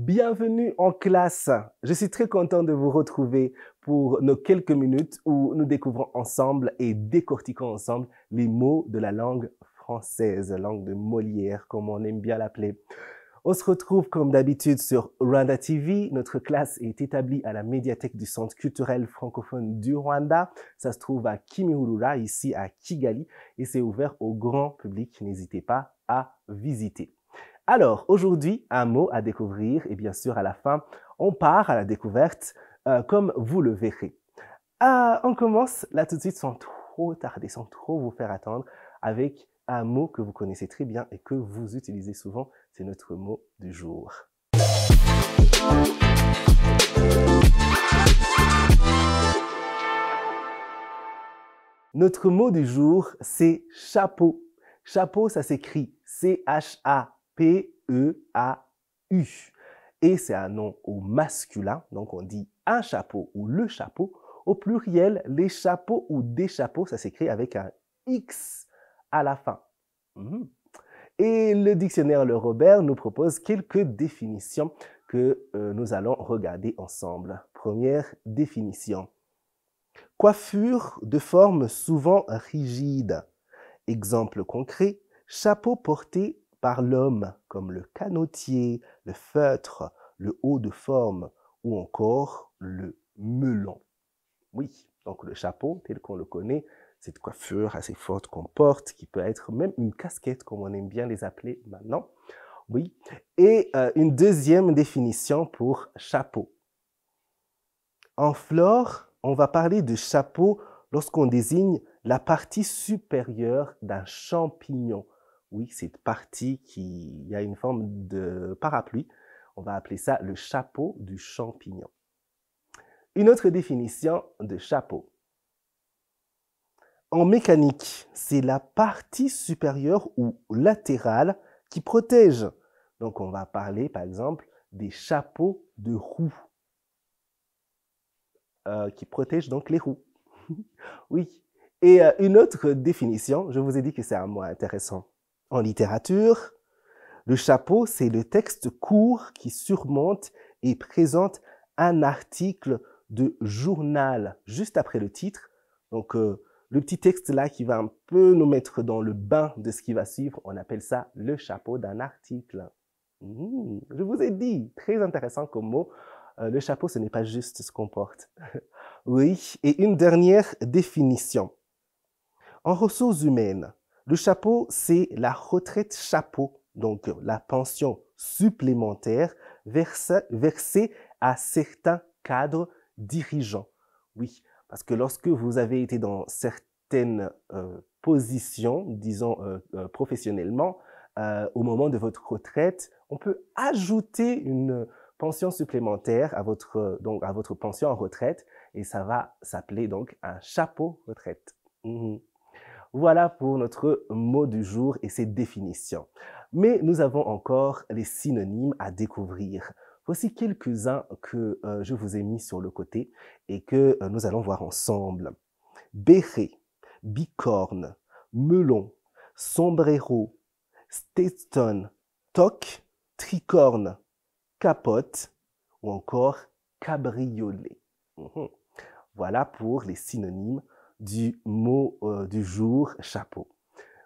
Bienvenue en classe. Je suis très content de vous retrouver pour nos quelques minutes où nous découvrons ensemble et décortiquons ensemble les mots de la langue française, langue de Molière, comme on aime bien l'appeler. On se retrouve comme d'habitude sur Rwanda TV. Notre classe est établie à la médiathèque du Centre culturel francophone du Rwanda. Ça se trouve à Kimihurura, ici à Kigali, et c'est ouvert au grand public. N'hésitez pas à visiter. Alors, aujourd'hui, un mot à découvrir, et bien sûr, à la fin, on part à la découverte, comme vous le verrez. On commence là tout de suite sans trop tarder, sans trop vous faire attendre, avec un mot que vous connaissez très bien et que vous utilisez souvent, c'est notre mot du jour. Notre mot du jour, c'est chapeau. Chapeau, ça s'écrit C-H-A-P-E-A-U. Et c'est un nom au masculin, donc on dit un chapeau ou le chapeau. Au pluriel, les chapeaux ou des chapeaux, ça s'écrit avec un X à la fin. Et le dictionnaire Le Robert nous propose quelques définitions que nous allons regarder ensemble. Première définition. Coiffure de forme souvent rigide. Exemple concret, chapeau porté par l'homme, comme le canotier, le feutre, le haut de forme ou encore le melon. Oui, donc le chapeau, tel qu'on le connaît, cette coiffure assez forte qu'on porte, qui peut être même une casquette, comme on aime bien les appeler maintenant. Oui, et une deuxième définition pour chapeau. En flore, on va parler de chapeau lorsqu'on désigne la partie supérieure d'un champignon. Oui, cette partie qui a une forme de parapluie, on va appeler ça le chapeau du champignon. Une autre définition de chapeau. En mécanique, c'est la partie supérieure ou latérale qui protège. Donc, on va parler, par exemple, des chapeaux de roue, qui protègent donc les roues. Oui. Et une autre définition, je vous ai dit que c'est un mot intéressant. En littérature, le chapeau, c'est le texte court qui surmonte et présente un article de journal juste après le titre. Donc, le petit texte là qui va un peu nous mettre dans le bain de ce qui va suivre, on appelle ça le chapeau d'un article. Je vous ai dit, très intéressant comme mot. Le chapeau, ce n'est pas juste ce qu'on porte. Oui, et une dernière définition. En ressources humaines, le chapeau, c'est la retraite chapeau, donc la pension supplémentaire versée à certains cadres dirigeants. Oui, parce que lorsque vous avez été dans certaines positions, disons professionnellement, au moment de votre retraite, on peut ajouter une pension supplémentaire à votre pension en retraite et ça va s'appeler donc un chapeau retraite. Voilà pour notre mot du jour et ses définitions. Mais nous avons encore les synonymes à découvrir. Voici quelques-uns que je vous ai mis sur le côté et que nous allons voir ensemble. Béret, bicorne, melon, sombrero, stetson, toque, tricorne, capote ou encore cabriolet. Voilà pour les synonymes du mot du jour chapeau.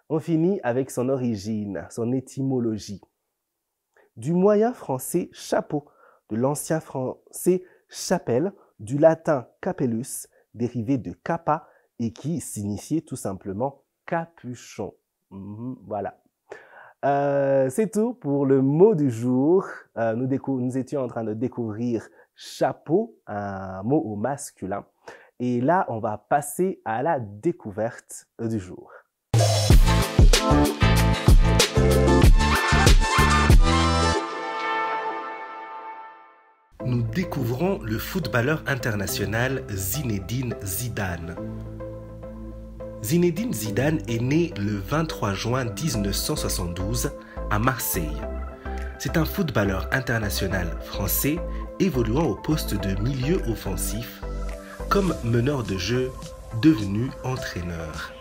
On finit avec son origine, son étymologie. Du moyen français chapeau, de l'ancien français chapelle, du latin capellus, dérivé de capa et qui signifiait tout simplement capuchon. Voilà. C'est tout pour le mot du jour. Nous étions en train de découvrir chapeau, un mot au masculin. Et là, on va passer à la découverte du jour. Nous découvrons le footballeur international Zinedine Zidane. Zinedine Zidane est né le 23 juin 1972 à Marseille. C'est un footballeur international français évoluant au poste de milieu offensif, comme meneur de jeu, devenu entraîneur.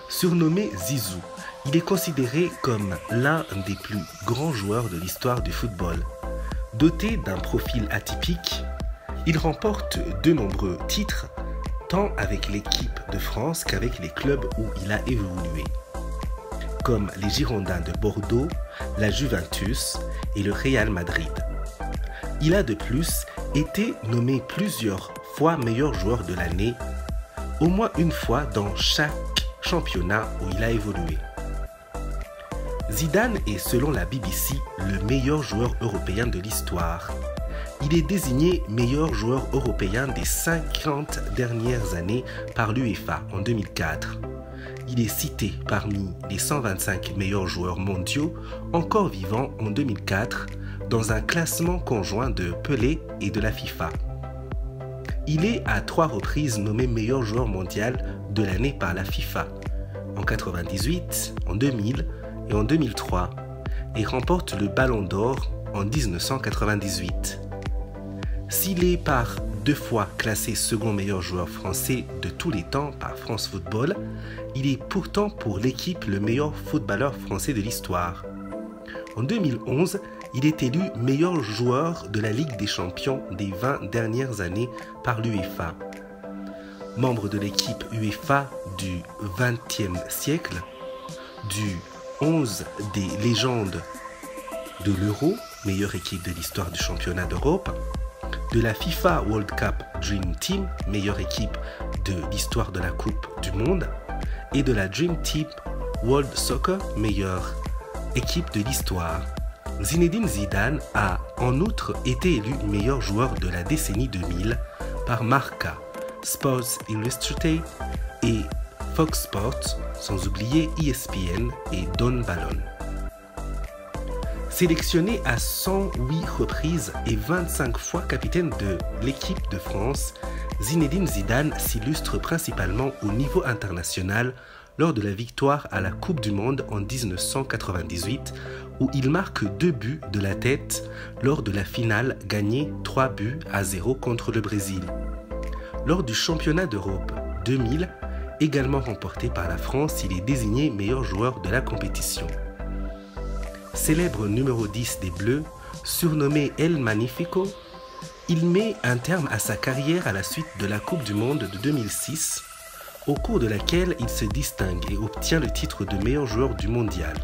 Surnommé Zizou, il est considéré comme l'un des plus grands joueurs de l'histoire du football. Doté d'un profil atypique, il remporte de nombreux titres, tant avec l'équipe de France qu'avec les clubs où il a évolué, comme les Girondins de Bordeaux, la Juventus et le Real Madrid. Il a de plus été nommé plusieurs fois meilleur joueur de l'année, au moins une fois dans chaque championnat où il a évolué. Zidane est, selon la BBC, le meilleur joueur européen de l'histoire. Il est désigné meilleur joueur européen des 50 dernières années par l'UEFA en 2004. Il est cité parmi les 125 meilleurs joueurs mondiaux encore vivants en 2004 dans un classement conjoint de Pelé et de la FIFA. Il est à 3 reprises nommé meilleur joueur mondial de l'année par la FIFA, en 1998, en 2000 et en 2003, et remporte le Ballon d'Or en 1998. S'il est par 2 fois classé second meilleur joueur français de tous les temps par France Football, il est pourtant pour l'équipe le meilleur footballeur français de l'histoire. En 2011, il est élu meilleur joueur de la Ligue des Champions des 20 dernières années par l'UEFA. Membre de l'équipe UEFA du XXe siècle, du 11 des légendes de l'Euro, meilleure équipe de l'histoire du championnat d'Europe, de la FIFA World Cup Dream Team, meilleure équipe de l'histoire de la Coupe du Monde, et de la Dream Team World Soccer, meilleure équipe de l'histoire. Zinedine Zidane a en outre été élu meilleur joueur de la décennie 2000 par Marca, Sports Illustrated et Fox Sports, sans oublier ESPN et Don Ballon. Sélectionné à 108 reprises et 25 fois capitaine de l'équipe de France, Zinedine Zidane s'illustre principalement au niveau international lors de la victoire à la Coupe du Monde en 1998, où il marque 2 buts de la tête lors de la finale gagnée 3-0 contre le Brésil. Lors du championnat d'Europe 2000, également remporté par la France, il est désigné meilleur joueur de la compétition. Célèbre numéro 10 des Bleus, surnommé El Magnifico, il met un terme à sa carrière à la suite de la Coupe du Monde de 2006, au cours de laquelle il se distingue et obtient le titre de meilleur joueur du mondial.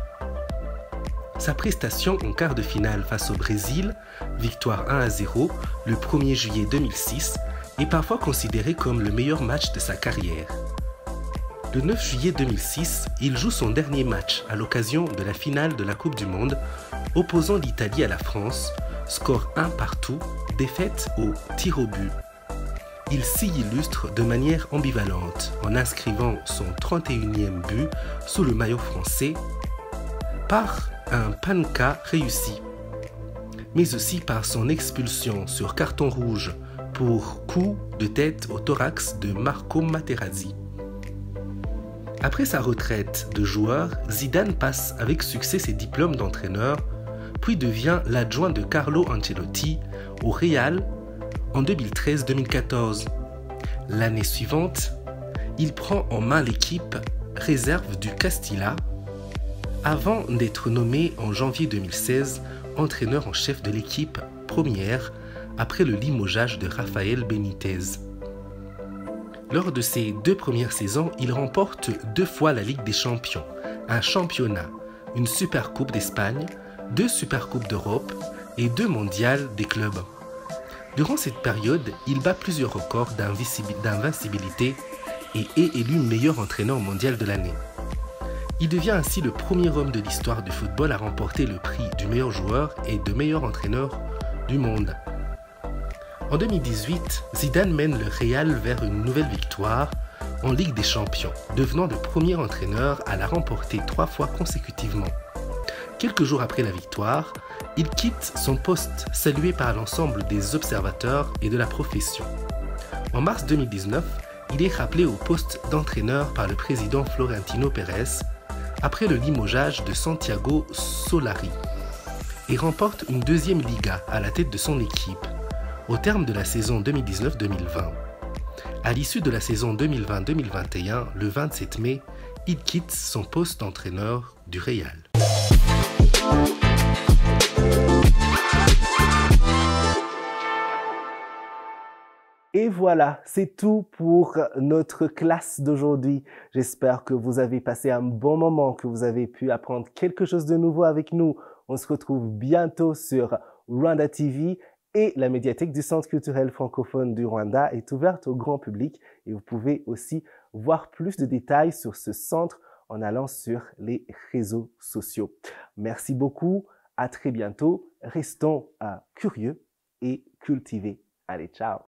Sa prestation en quart de finale face au Brésil, victoire 1-0 le 1er juillet 2006, est parfois considéré comme le meilleur match de sa carrière. Le 9 juillet 2006, il joue son dernier match à l'occasion de la finale de la Coupe du Monde, opposant l'Italie à la France, score 1-1, défaite au tir au but. Il s'y illustre de manière ambivalente en inscrivant son 31e but sous le maillot français par un panenka réussi, mais aussi par son expulsion sur carton rouge pour coup de tête au thorax de Marco Materazzi. Après sa retraite de joueur, Zidane passe avec succès ses diplômes d'entraîneur, puis devient l'adjoint de Carlo Ancelotti au Real en 2013-2014. L'année suivante, il prend en main l'équipe réserve du Castilla avant d'être nommé en janvier 2016 entraîneur en chef de l'équipe première après le limogeage de Rafael Benitez. Lors de ses 2 premières saisons, il remporte 2 fois la Ligue des Champions, un championnat, une Supercoupe d'Espagne, 2 Supercoupes d'Europe et 2 mondiales des clubs. Durant cette période, il bat plusieurs records d'invincibilité et est élu meilleur entraîneur mondial de l'année. Il devient ainsi le premier homme de l'histoire du football à remporter le prix du meilleur joueur et de meilleur entraîneur du monde. En 2018, Zidane mène le Real vers une nouvelle victoire en Ligue des Champions, devenant le premier entraîneur à la remporter 3 fois consécutivement. Quelques jours après la victoire, il quitte son poste salué par l'ensemble des observateurs et de la profession. En mars 2019, il est rappelé au poste d'entraîneur par le président Florentino Pérez après le limogeage de Santiago Solari et remporte une 2e Liga à la tête de son équipe au terme de la saison 2019-2020. À l'issue de la saison 2020-2021, le 27 mai, il quitte son poste d'entraîneur du Real. Et voilà, c'est tout pour notre classe d'aujourd'hui. J'espère que vous avez passé un bon moment, que vous avez pu apprendre quelque chose de nouveau avec nous. On se retrouve bientôt sur Rwanda TV et la médiathèque du Centre culturel francophone du Rwanda est ouverte au grand public et vous pouvez aussi voir plus de détails sur ce centre en allant sur les réseaux sociaux. Merci beaucoup, à très bientôt. Restons curieux et cultivés. Allez, ciao!